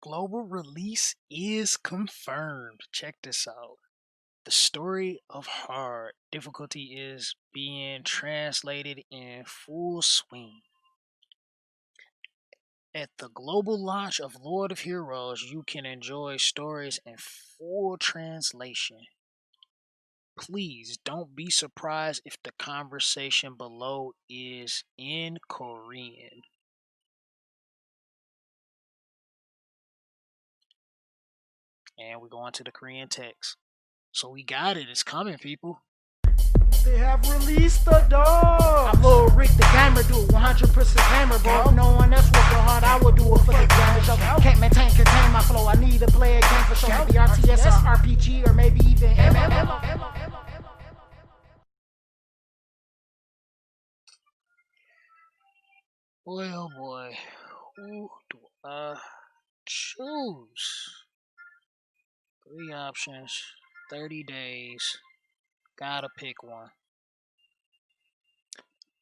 global release is confirmed. Check this out. The Story of Hard difficulty is being translated in full swing. At the global launch of Lord of Heroes, you can enjoy stories in full translation. Please don't be surprised if the conversation below is in Korean. And we're going to the Korean text. So we got it. It's coming, people. They have released the dog. I'm Lil Rick the gamer, do it 100% hammer, bro. No one else working hard, I will do it for the damage. Can't contain my flow. I need to play a game for sure. Maybe RTS or RPG or maybe even MMO. Boy, oh boy. Who do I choose? 3 options, 30 days. Gotta pick one.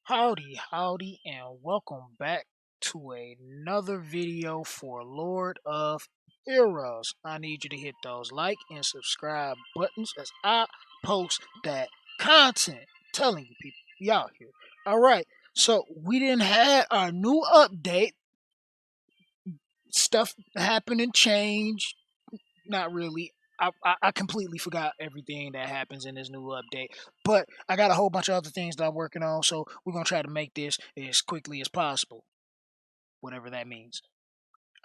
Howdy, and welcome back to another video for Lord of Heroes. I need you to hit those like and subscribe buttons as I post that content. Telling you people, we out here. Alright, so we didn't have our new update. Stuff happened and changed. Not really. I completely forgot everything that happens in this new update. But I got a whole bunch of other things that I'm working on, so we're going to try to make this as quickly as possible. Whatever that means.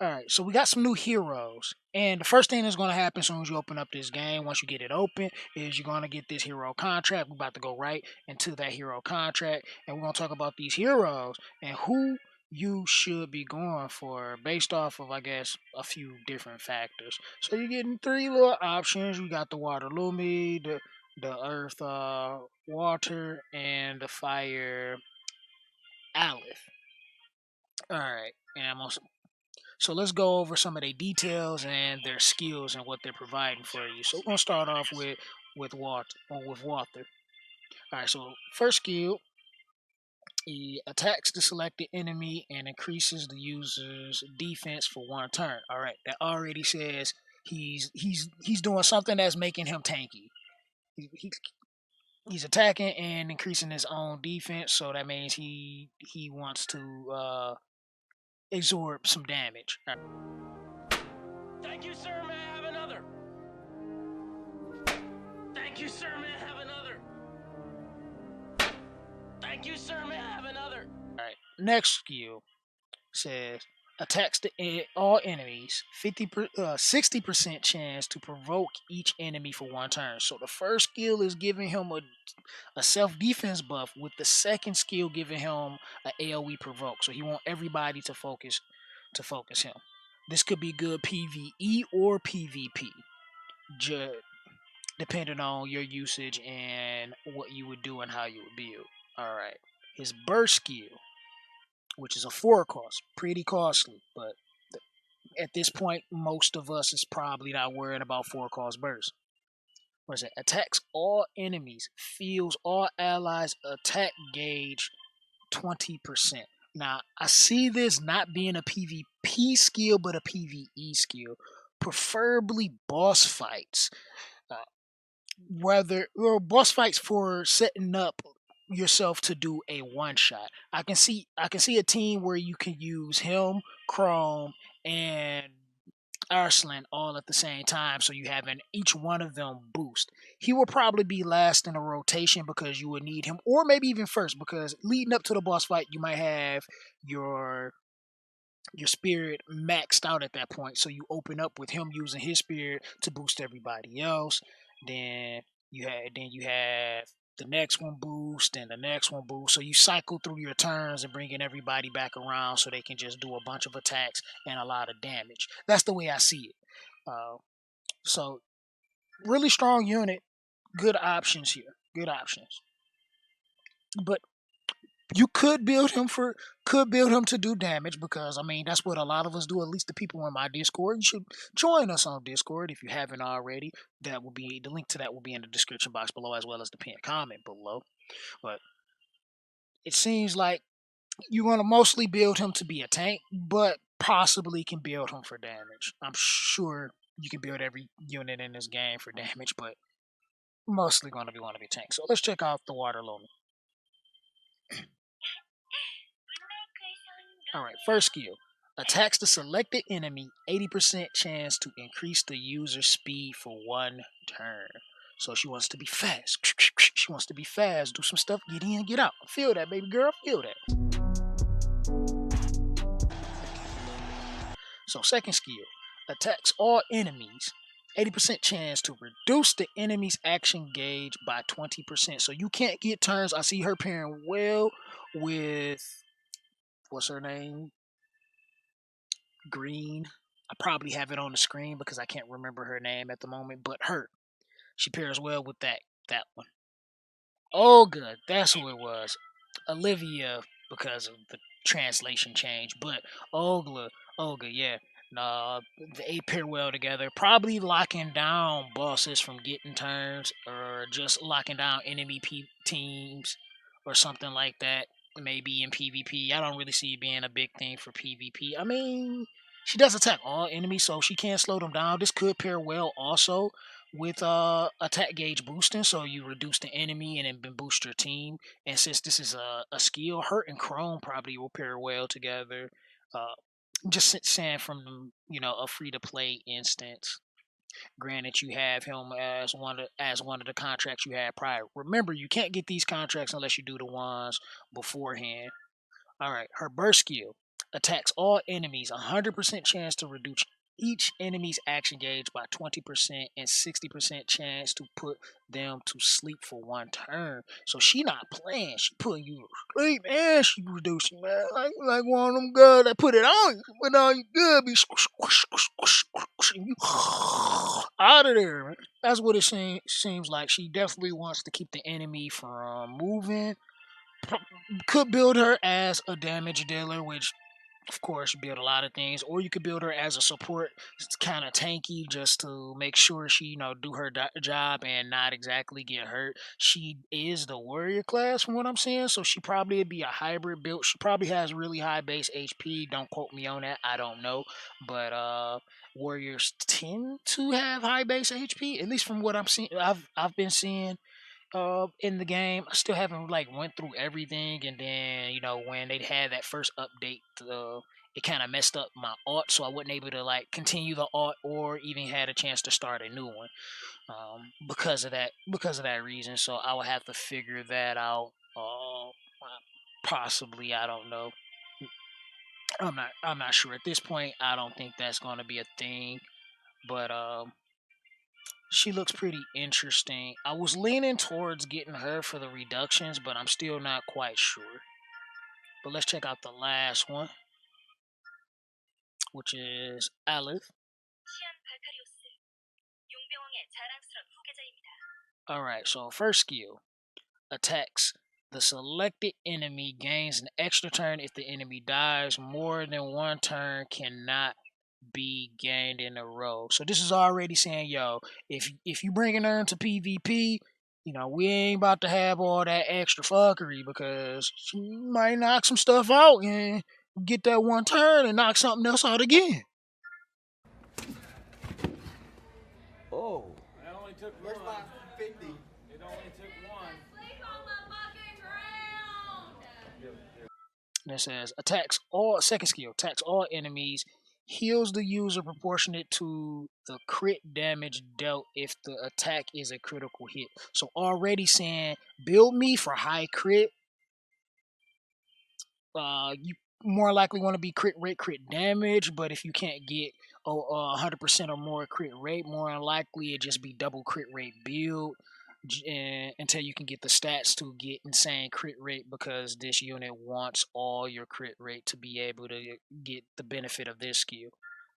Alright, so we got some new heroes. And the first thing that's going to happen as soon as you open up this game, once you get it open, is you're going to get this hero contract. We're about to go right into that hero contract. And we're going to talk about these heroes and who you should be going for based off of, I guess, a few different factors. So you're getting 3 little options. You got the water Lumi, the earth water, and the fire Aleph. Alright, and I'm also so let's go over some of their details and their skills and what they're providing for you. So we're gonna start off with Walter. All right. So first skill, he attacks the selected enemy and increases the user's defense for 1 turn. All right. That already says he's doing something that's making him tanky. He's attacking and increasing his own defense, so that means he wants to absorb some damage. Right. Thank you, sir. May I have another? Thank you, sir. May I have another? Thank you, sir. May I have another? Alright, next skill says attacks all enemies. 60% chance to provoke each enemy for 1 turn. So the first skill is giving him a self-defense buff, with the second skill giving him an AoE provoke. So he wants everybody to focus him. This could be good PvE or PvP, depending on your usage and what you would do and how you would build. Alright. His burst skill, which is a 4 cost, pretty costly, but at this point, most of us is probably not worried about 4 cost burst. What is it? Attacks all enemies, feels all allies' attack gauge 20%. Now, I see this not being a PvP skill, but a PvE skill. Preferably boss fights. Boss fights for setting up yourself to do a 1-shot. I can see a team where you can use him, Chrome, and Arslan all at the same time, so you have each one of them boost. He will probably be last in a rotation because you would need him, or maybe even first, because leading up to the boss fight, you might have your spirit maxed out at that point, so you open up with him using his spirit to boost everybody else. Then you have the next one boost and the next one boost. So you cycle through your turns and bringing everybody back around so they can just do a bunch of attacks and a lot of damage. That's the way I see it. So really strong unit, good options here. Good options. But you could build him to do damage, because I mean that's what a lot of us do. At least the people in my Discord. You should join us on Discord if you haven't already. That will be the link to that will be in the description box below, as well as the pinned comment below. But it seems like You're going to mostly build him to be a tank, but possibly can build him for damage. I'm sure you can build every unit in this game for damage, but mostly going to be want to be tank. So let's check out the water loan. Alright, first skill. Attacks the selected enemy 80% chance to increase the user's speed for 1 turn. So she wants to be fast. She wants to be fast. Do some stuff. Get in, get out. Feel that, baby girl. Feel that. So second skill. Attacks all enemies. 80% chance to reduce the enemy's action gauge by 20%. So you can't get turns. I see her pairing well with, what's her name? Green. I probably have it on the screen because I can't remember her name at the moment, but her. She pairs well with that one. Olga, that's who it was. Olivia, because of the translation change, but Olga, yeah. They pair well together. Probably locking down bosses from getting turns, or just locking down enemy teams, or something like that. Maybe in PvP. I don't really see it being a big thing for PvP. I mean, she does attack all enemies, so she can slow them down. This could pair well also with attack gauge boosting, so you reduce the enemy and then boost your team. And since this is a skill, Hurt and Chrome probably will pair well together. Uh, just saying from a free to play instance. Granted, you have him as one of the contracts you had prior. Remember, you can't get these contracts unless you do the ones beforehand. All right, her burst skill attacks all enemies, 100% chance to reduce each enemy's action gauge by 20% and 60% chance to put them to sleep for 1 turn. So she not playing. She putting you to sleep and she reducing, man. Like one of them girls that put it on you. Put on you good, be you out of there, man. That's what it seems like. She definitely wants to keep the enemy from moving. Could build her as a damage dealer, which of course you build a lot of things, or you could build her as a support. It's kind of tanky just to make sure she do her job and not exactly get hurt. She is the warrior class from what I'm seeing, so she probably would be a hybrid build. She probably has really high base HP. Don't quote me on that, I don't know, but warriors tend to have high base HP, at least from what I'm seeing. I've been seeing in the game. I still haven't went through everything, and then when they had that first update, it kind of messed up my art, so I wasn't able to continue the art or even had a chance to start a new one because of that reason. So I would have to figure that out. Possibly, I don't know. I'm not sure at this point. I don't think that's going to be a thing, but she looks pretty interesting. I was leaning towards getting her for the reductions, but I'm still not quite sure. But let's check out the last one, which is Aleph. Alright, so first skill. Attacks. The selected enemy gains an extra turn if the enemy dies. More than 1 turn cannot be gained in a row. So this is already saying, yo, if you bringing her into PvP, we ain't about to have all that extra fuckery because she might knock some stuff out and get that 1 turn and knock something else out again. Oh. That only took one. Where's my 50? It only took one. Sleep on the fucking ground! And it says attacks all second skill, attacks all enemies, heals the user proportionate to the crit damage dealt if the attack is a critical hit. So already saying build me for high crit. You more likely want to be crit rate, crit damage, but if you can't get 100% or more crit rate, more than likely it just be double crit rate build until you can get the stats to get insane crit rate, because this unit wants all your crit rate to be able to get the benefit of this skill.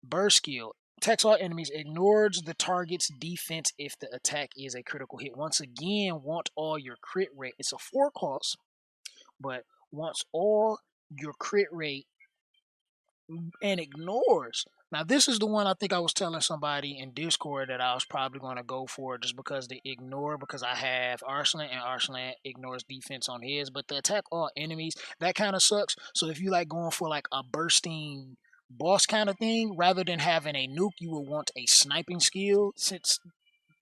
Burst skill. Attacks all enemies, ignores the target's defense if the attack is a critical hit. Once again, want all your crit rate. It's a 4 cost, but wants all your crit rate and ignores Now this is the one I think I was telling somebody in Discord that I was probably going to go for just because they ignore because I have Arslan and Arslan ignores defense on his, but the attack all enemies that kind of sucks. So if you like going for like a bursting boss kind of thing rather than having a nuke, you will want a sniping skill since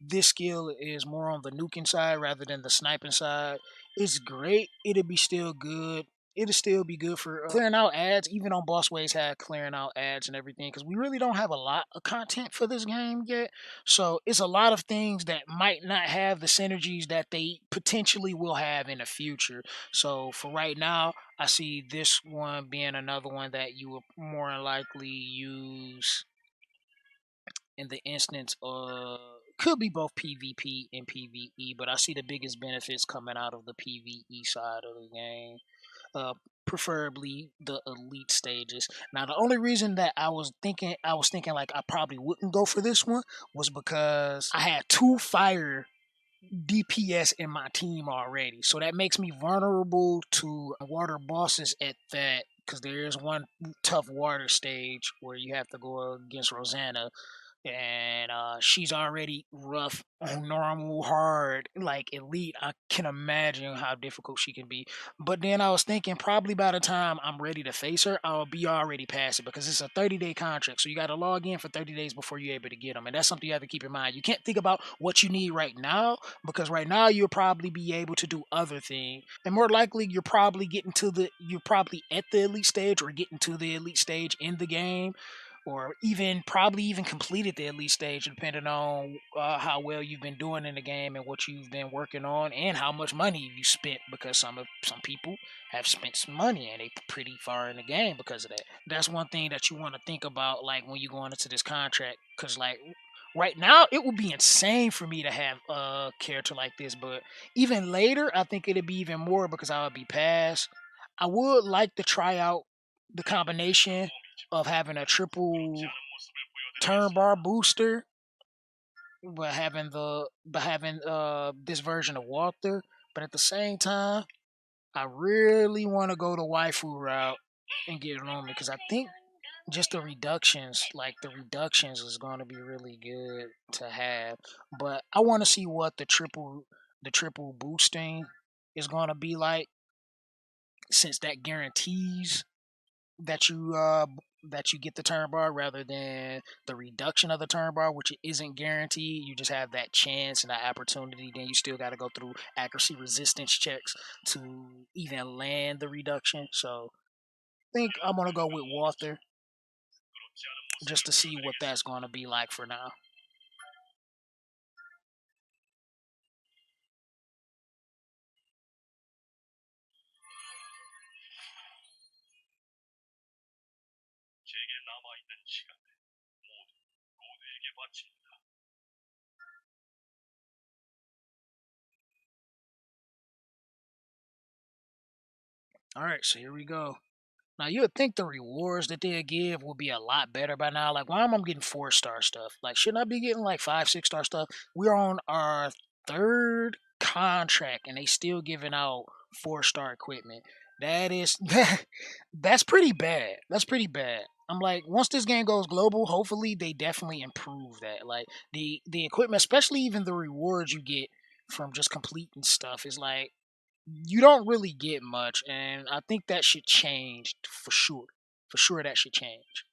this skill is more on the nuking side rather than the sniping side. It's great. It'll be still good. It'll still be good for clearing out ads, even on Boss Ways had clearing out ads and everything, because we really don't have a lot of content for this game yet. So it's a lot of things that might not have the synergies that they potentially will have in the future. So for right now, I see this one being another one that you will more than likely use in the instance of could be both PvP and PvE, but I see the biggest benefits coming out of the PvE side of the game. Preferably the elite stages. Now, the only reason that I was thinking like I probably wouldn't go for this one was because I had two fire DPS in my team already, so that makes me vulnerable to water bosses at that. Because there is one tough water stage where you have to go against Rosanna, and she's already rough on normal, hard, like elite. I can imagine how difficult she can be. But then I was thinking probably by the time I'm ready to face her, I'll be already past it because it's a 30-day contract. So you got to log in for 30 days before you're able to get them. And that's something you have to keep in mind. You can't think about what you need right now because right now you'll probably be able to do other things. And more likely you're probably at the elite stage or getting to the elite stage in the game, or even probably even completed the elite stage, depending on how well you've been doing in the game and what you've been working on, and how much money you spent. Because some people have spent some money and they pretty far in the game because of that. That's one thing that you want to think about, like when you're going into this contract, because like right now it would be insane for me to have a character like this, but even later I think it'd be even more because I would be past. I would like to try out the combination of having a triple turn bar booster, but having this version of Walter. But at the same time, I really want to go the waifu route and get it on me because I think just the reductions is going to be really good to have. But I want to see what the triple boosting is going to be like, since that guarantees that you get the turn bar rather than the reduction of the turn bar, which isn't guaranteed. You just have that chance and that opportunity. Then you still got to go through accuracy resistance checks to even land the reduction. So I think I'm gonna go with Walther just to see what that's gonna be like for now. All right, so here we go. Now you would think the rewards that they'll give will be a lot better by now. Like, why am I getting 4-star stuff? Like, shouldn't I be getting like 5, 6-star stuff? We're on our third contract and they still giving out 4-star equipment. That is that's pretty bad. That's pretty bad. I'm like, once this game goes global, hopefully they definitely improve that. Like the equipment, especially even the rewards you get from just completing stuff, is like you don't really get much, and I think that should change for sure. For sure, that should change.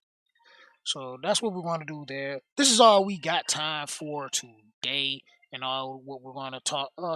So that's what we're going to do there. This is all we got time for today, and all what we're going to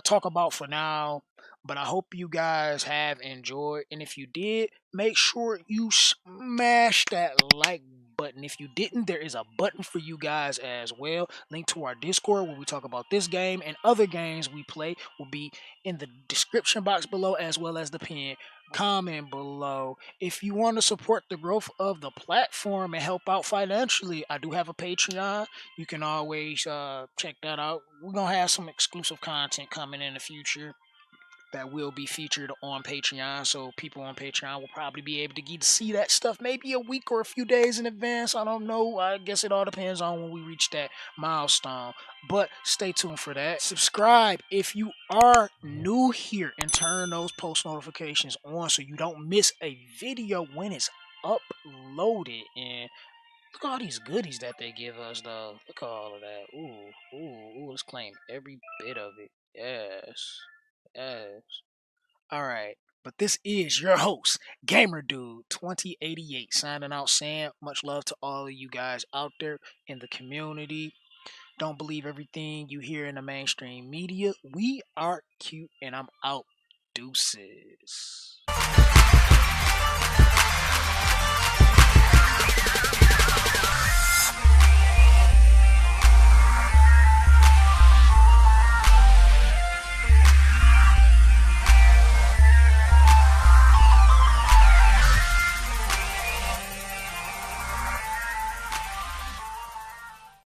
talk about for now. But I hope you guys have enjoyed, and if you did, make sure you smash that like button. If you didn't, there is a button for you guys as well. Link to our Discord where we talk about this game and other games we play will be in the description box below, as well as the pin comment below. If you want to support the growth of the platform and help out financially, I do have a Patreon. You can always check that out. We're going to have some exclusive content coming in the future that will be featured on Patreon. So people on Patreon will probably be able to get to see that stuff maybe a week or a few days in advance. I don't know. I guess it all depends on when we reach that milestone. But stay tuned for that. Subscribe if you are new here and turn those post notifications on so you don't miss a video when it's uploaded. And Look at all these goodies that they give us, though. Look at all of that. Ooh. Let's claim every bit of it. Yes. All right. But this is your host, Gamer Dude 2088, signing out saying much love to all of you guys out there in the community. Don't believe everything you hear in the mainstream media. We are cute, and I'm out. Deuces.